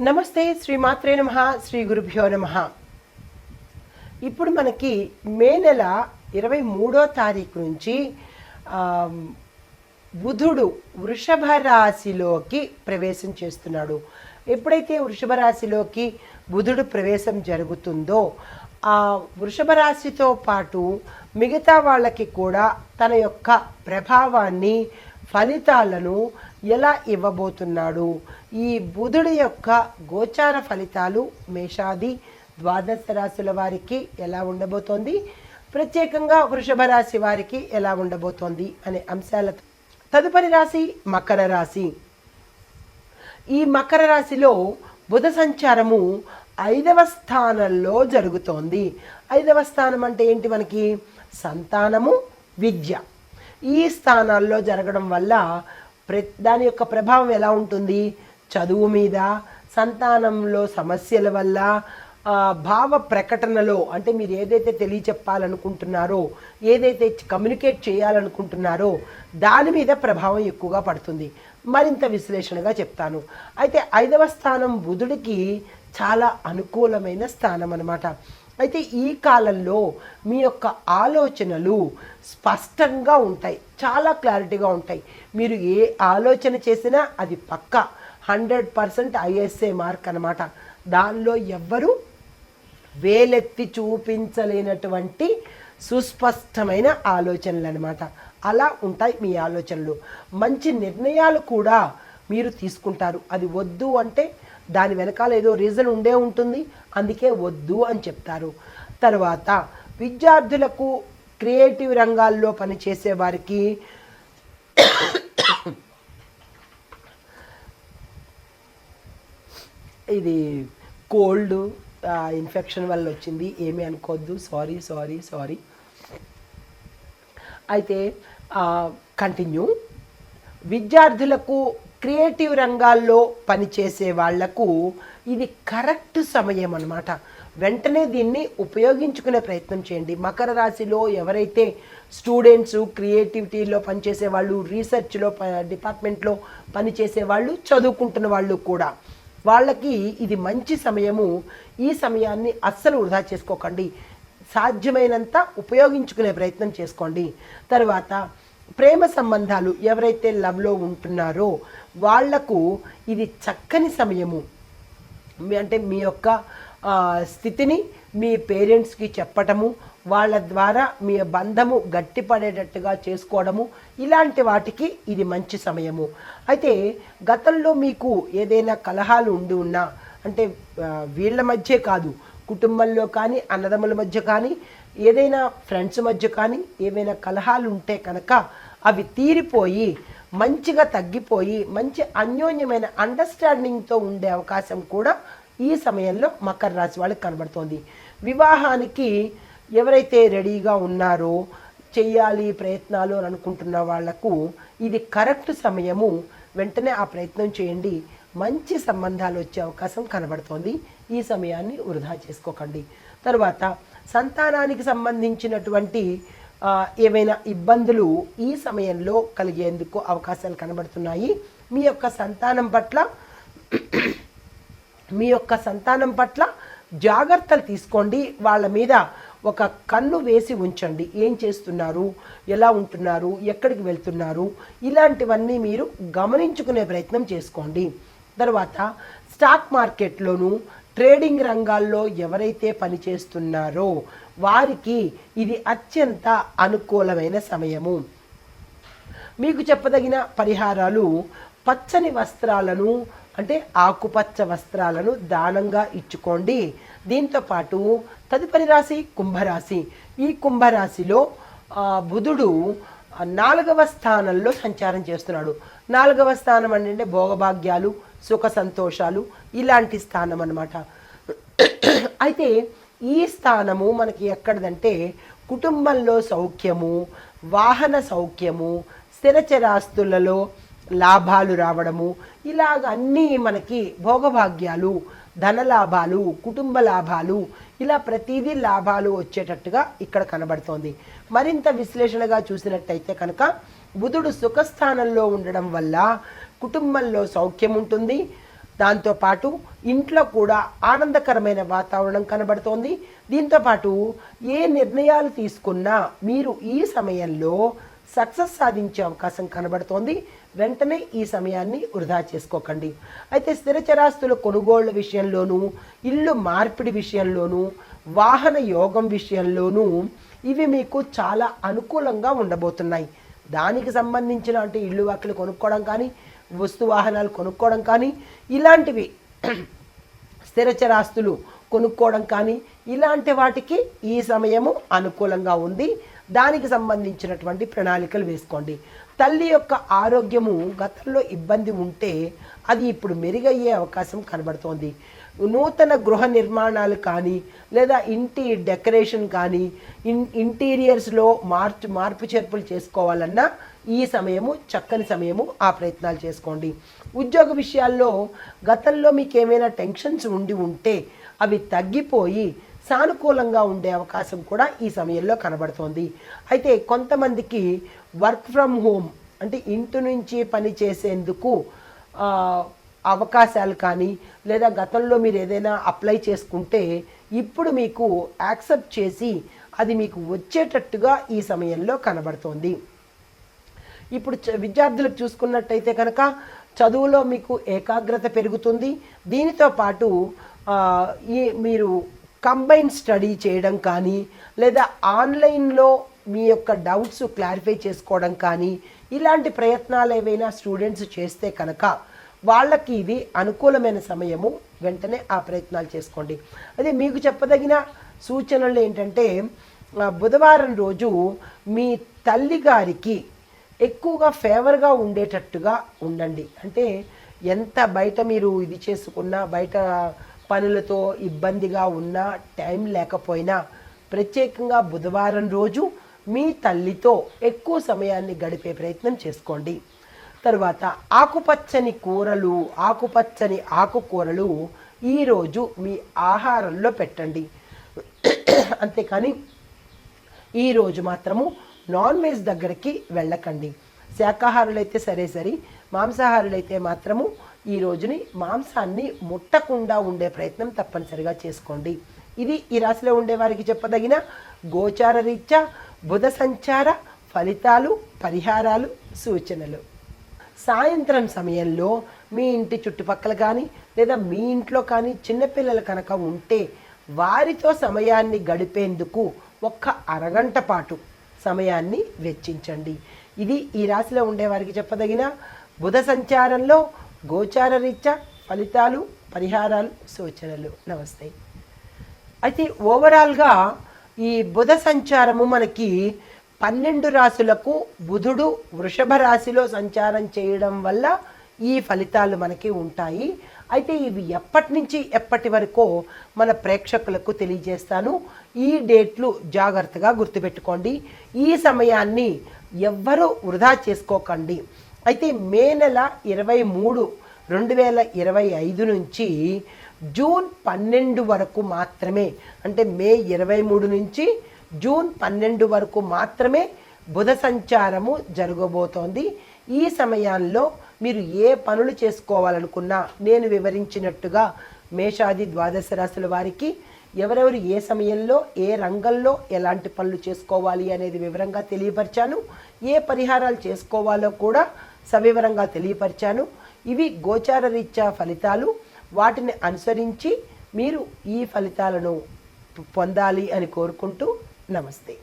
నమస్తే, శ్రీమాత్రే నమః, శ్రీ గురుభ్యో నమః. ఇప్పుడు మనకి మే నెల 23వ తారీఖు నుంచి బుధుడు వృషభ రాశిలోకి ప్రవేశం చేస్తున్నాడు. ఎప్పుడైతే వృషభ రాశిలోకి బుధుడు ప్రవేశం జరుగుతుందో ఆ వృషభ రాశితో పాటు మిగతా వాళ్ళకి కూడా తన యొక్క ప్రభావాన్ని, ఫలితాలను ఎలా ఇవ్వబోతున్నాడు, ఈ బుధుడి యొక్క గోచార ఫలితాలు మేషాది ద్వాదశ రాశుల వారికి ఎలా ఉండబోతోంది, ప్రత్యేకంగా వృషభ రాశి వారికి ఎలా ఉండబోతోంది అనే అంశాల తదుపరి రాశి మకర రాశి. ఈ మకర రాశిలో బుధ సంచారము 5వ స్థానంలో జరుగుతోంది. 5వ స్థానం అంటే ఏంటి? మనకి సంతానము, విద్య. ఈ స్థానాల్లో జరగడం వల్ల దాని యొక్క ప్రభావం ఎలా ఉంటుంది? చదువు మీద, సంతానంలో సమస్యల వల్ల, భావ ప్రకటనలో, అంటే మీరు ఏదైతే తెలియచెప్పాలనుకుంటున్నారో, ఏదైతే కమ్యూనికేట్ చేయాలనుకుంటున్నారో దాని మీద ప్రభావం ఎక్కువగా పడుతుంది. మరింత విశ్లేషణగా చెప్తాను. అయితే 5వ స్థానం బుధుడికి చాలా అనుకూలమైన స్థానం అన్నమాట. అయితే ఈ కాలంలో మీ యొక్క ఆలోచనలు స్పష్టంగా ఉంటాయి, చాలా క్లారిటీగా ఉంటాయి. మీరు ఏ ఆలోచన చేసినా అది పక్కా 100% ఐఎస్ఏ మార్క్ అన్నమాట. దానిలో ఎవ్వరూ వేలెత్తి చూపించలేనటువంటి సుస్పష్టమైన ఆలోచనలు అన్నమాట. అలా ఉంటాయి మీ ఆలోచనలు. మంచి నిర్ణయాలు కూడా మీరు తీసుకుంటారు. అది వద్దు అంటే దాని వెనకాల ఏదో రీజన్ ఉండే ఉంటుంది, అందుకే వద్దు అని చెప్తారు. తర్వాత విద్యార్థులకు, క్రియేటివ్ రంగాల్లో పనిచేసే వారికి ఇది కోల్డ్ ఇన్ఫెక్షన్ వల్ల వచ్చింది, ఏమీ అనుకోవద్దు, సారీ. అయితే కంటిన్యూ. విద్యార్థులకు, క్రియేటివ్ రంగాల్లో పనిచేసే వాళ్లకు ఇది కరెక్ట్ సమయం అన్నమాట. వెంటనే దీన్ని ఉపయోగించుకునే ప్రయత్నం చేయండి. మకర రాశిలో ఎవరైతే స్టూడెంట్స్, క్రియేటివిటీలో పనిచేసే వాళ్ళు, రీసెర్చ్లో డిపార్ట్మెంట్లో పనిచేసే వాళ్ళు, చదువుకుంటున్న వాళ్ళు కూడా, వాళ్ళకి ఇది మంచి సమయము. ఈ సమయాన్ని అస్సలు వృధా చేసుకోకండి, సాధ్యమైనంత ఉపయోగించుకునే ప్రయత్నం చేసుకోండి. తర్వాత ప్రేమ సంబంధాలు, ఎవరైతే లవ్లో ఉంటున్నారో వాళ్లకు ఇది చక్కని సమయము. అంటే మీ యొక్క స్థితిని మీ పేరెంట్స్కి చెప్పటము, వాళ్ళ ద్వారా మీ బంధము గట్టిపడేటట్టుగా చేసుకోవడము, ఇలాంటి వాటికి ఇది మంచి సమయము. అయితే గతంలో మీకు ఏదైనా కలహాలు ఉండి ఉన్నా, అంటే వీళ్ళ మధ్య కాదు, కుటుంబంలో కానీ, అన్నదమ్ముల మధ్య కానీ, ఏదైనా ఫ్రెండ్స్ మధ్య కానీ ఏవైనా కలహాలు ఉంటే కనుక అవి తీరిపోయి మంచిగా తగ్గిపోయి మంచి అన్యోన్యమైన అండర్స్టాండింగ్తో ఉండే అవకాశం కూడా ఈ సమయంలో మకర రాశి వాళ్ళకి కనబడుతోంది. వివాహానికి ఎవరైతే రెడీగా ఉన్నారో, చెయ్యాలి ప్రయత్నాలు అని అనుకుంటున్న వాళ్లకు ఇది కరెక్ట్ సమయము. వెంటనే ఆ ప్రయత్నం చేయండి, మంచి సంబంధాలు వచ్చే అవకాశం కనబడుతోంది. ఈ సమయాన్ని వృధా చేసుకోకండి. తర్వాత సంతానానికి సంబంధించినటువంటి ఏవైనా ఇబ్బందులు ఈ సమయంలో కలిగేందుకు అవకాశాలు కనబడుతున్నాయి. మీ యొక్క సంతానం పట్ల జాగ్రత్తలు తీసుకోండి. వాళ్ళ మీద ఒక కన్ను వేసి ఉంచండి. ఏం చేస్తున్నారు, ఎలా ఉంటున్నారు, ఎక్కడికి వెళ్తున్నారు, ఇలాంటివన్నీ మీరు గమనించుకునే ప్రయత్నం చేసుకోండి. తర్వాత స్టాక్ మార్కెట్లోనూ, ట్రేడింగ్ రంగాల్లో ఎవరైతే పనిచేస్తున్నారో వారికి ఇది అత్యంత అనుకూలమైన సమయము. మీకు చెప్పదగిన పరిహారాలు: పచ్చని వస్త్రాలను, అంటే ఆకుపచ్చ వస్త్రాలను దానంగా ఇచ్చుకోండి. దీంతోపాటు తదుపరి రాశి కుంభరాశి. ఈ కుంభరాశిలో బుధుడు 4వ స్థానంలో సంచారం చేస్తున్నాడు. 4వ స్థానం అంటే భోగభాగ్యాలు, సుఖ సంతోషాలు, ఇలాంటి స్థానం అన్నమాట. అయితే ఈ స్థానము మనకి ఎక్కడదంటే కుటుంబంలో సౌఖ్యము, వాహన సౌఖ్యము, స్థిరచరాస్తులలో లాభాలు రావడము, ఇలాగ అన్నీ మనకి భోగభాగ్యాలు, ధనలాభాలు, కుటుంబ లాభాలు, ఇలా ప్రతిదీ లాభాలు వచ్చేటట్టుగా ఇక్కడ కనబడుతోంది. మరింత విశ్లేషణగా చూసినట్టయితే కనుక బుధుడు సుఖస్థానంలో ఉండడం వల్ల కుటుంబంలో సౌఖ్యం ఉంటుంది, దాంతోపాటు ఇంట్లో కూడా ఆనందకరమైన వాతావరణం కనబడుతోంది. దీంతోపాటు ఏ నిర్ణయాలు తీసుకున్నా మీరు ఈ సమయంలో సక్సెస్ సాధించే అవకాశం కనబడుతోంది. వెంటనే ఈ సమయాన్ని వృధా చేసుకోకండి. అయితే స్థిరచరాస్తుల కొనుగోళ్ల విషయంలోనూ, ఇల్లు మార్పిడి విషయంలోనూ, వాహన యోగం విషయంలోనూ ఇవి మీకు చాలా అనుకూలంగా ఉండబోతున్నాయి. దానికి సంబంధించిన అంటే ఇల్లు వాకిలు కొనుక్కోవడం కానీ, వస్తు వాహనాలు కొనుక్కోవడం కానీ, ఇలాంటివి స్థిరచరాస్తులు కొనుక్కోవడం కానీ, ఇలాంటి వాటికి ఈ సమయము అనుకూలంగా ఉంది. దానికి సంబంధించినటువంటి ప్రణాళికలు వేసుకోండి. తల్లి యొక్క ఆరోగ్యము గతంలో ఇబ్బంది ఉంటే అది ఇప్పుడు మెరుగయ్యే అవకాశం కనబడుతోంది. నూతన గృహ నిర్మాణాలు కానీ, లేదా ఇంటి డెకరేషన్ కానీ, ఇంటీరియర్స్లో మార్పు చేర్పులు చేసుకోవాలన్నా ఈ సమయము చక్కని సమయము. ఆ ప్రయత్నాలు చేసుకోండి. ఉద్యోగ విషయాల్లో గతంలో మీకు ఏమైనా టెన్షన్స్ ఉంటే అవి తగ్గిపోయి సానుకూలంగా ఉండే అవకాశం కూడా ఈ సమయంలో కనబడుతోంది. అయితే కొంతమందికి వర్క్ ఫ్రమ్ హోమ్ అంటే ఇంటి నుంచి పని చేసేందుకు అవకాశాలు కానీ, లేదా గతంలో మీరు ఏదైనా అప్లై చేసుకుంటే ఇప్పుడు మీకు యాక్సెప్ట్ చేసి అది మీకు వచ్చేటట్టుగా ఈ సమయంలో కనబడుతోంది. ఇప్పుడు విద్యార్థులకు చూసుకున్నట్టయితే కనుక చదువులో మీకు ఏకాగ్రత పెరుగుతుంది. దీనితో పాటు మీరు కంబైన్ స్టడీ చేయడం కానీ, లేదా ఆన్లైన్లో మీ యొక్క డౌట్స్ క్లారిఫై చేసుకోవడం కానీ, ఇలాంటి ప్రయత్నాలు ఏవైనా స్టూడెంట్స్ చేస్తే కనుక వాళ్ళకి ఇది అనుకూలమైన సమయము. వెంటనే ఆ ప్రయత్నాలు చేసుకోండి. అదే మీకు చెప్పదగిన సూచనలు ఏంటంటే, బుధవారం రోజు మీ తల్లి గారికి ఎక్కువగా ఫేవర్గా ఉండేటట్టుగా ఉండండి. అంటే ఎంత బయట మీరు ఇది చేసుకున్నా, బయట పనులతో ఇబ్బందిగా ఉన్నా, టైం లేకపోయినా ప్రత్యేకంగా బుధవారం రోజు మీ తల్లితో ఎక్కువ సమయాన్ని గడిపే ప్రయత్నం చేసుకోండి. తర్వాత ఆకుపచ్చని ఆకుకూరలు ఈరోజు మీ ఆహారంలో పెట్టండి. అంతేకాని ఈరోజు మాత్రము నాన్ వెజ్ దగ్గరికి వెళ్ళకండి. శాకాహారులైతే సరే, మాంసాహారులైతే మాత్రము ఈ రోజుని మాంసాన్ని ముట్టకుండా ఉండే ప్రయత్నం తప్పనిసరిగా చేసుకోండి. ఇది ఈ రాశిలో ఉండే వారికి చెప్పదగిన గోచార రీత్యా బుధ సంచార ఫలితాలు, పరిహారాలు, సూచనలు. సాయంత్రం సమయంలో మీ ఇంటి చుట్టుపక్కల కానీ, లేదా మీ ఇంట్లో కానీ చిన్నపిల్లలు కనుక ఉంటే వారితో సమయాన్ని గడిపేందుకు ఒక్క అరగంట పాటు సమయాన్ని వెచ్చించండి. ఇది ఈ రాశిలో ఉండేవారికి చెప్పదగిన బుధ సంచారంలో గోచార రీత్యా ఫలితాలు, పరిహారాలు, సూచనలు. నమస్తే. అయితే ఓవరాల్గా ఈ బుధ సంచారము మనకి 12 రాశులకు బుధుడు వృషభ రాశిలో సంచారం చేయడం వల్ల ఈ ఫలితాలు మనకి ఉంటాయి. అయితే ఇవి ఎప్పటి నుంచి ఎప్పటి వరకో మన ప్రేక్షకులకు తెలియజేస్తాను. ఈ డేట్లు జాగ్రత్తగా గుర్తుపెట్టుకోండి. ఈ సమయాన్ని ఎవ్వరూ వృధా చేసుకోకండి. అయితే మే నెల 23, 2025 నుంచి జూన్ 12 వరకు మాత్రమే, అంటే మే 23 నుంచి జూన్ 12 వరకు మాత్రమే బుధ సంచారము జరగబోతోంది. ఈ సమయాల్లో మీరు ఏ పనులు చేసుకోవాలనుకున్నా నేను వివరించినట్టుగా మేషాది ద్వాదశ రాశుల వారికి ఎవరెవరు ఏ సమయంలో ఏ రంగంలో ఎలాంటి పనులు చేసుకోవాలి అనేది వివరంగా తెలియపరిచాను. ఏ పరిహారాలు చేసుకోవాలో కూడా సవివరంగా తెలియపరిచాను. ఇవి గోచార రీత్యా ఫలితాలు. వాటిని అనుసరించి మీరు ఈ ఫలితాలను పొందాలి అని కోరుకుంటూ నమస్తే.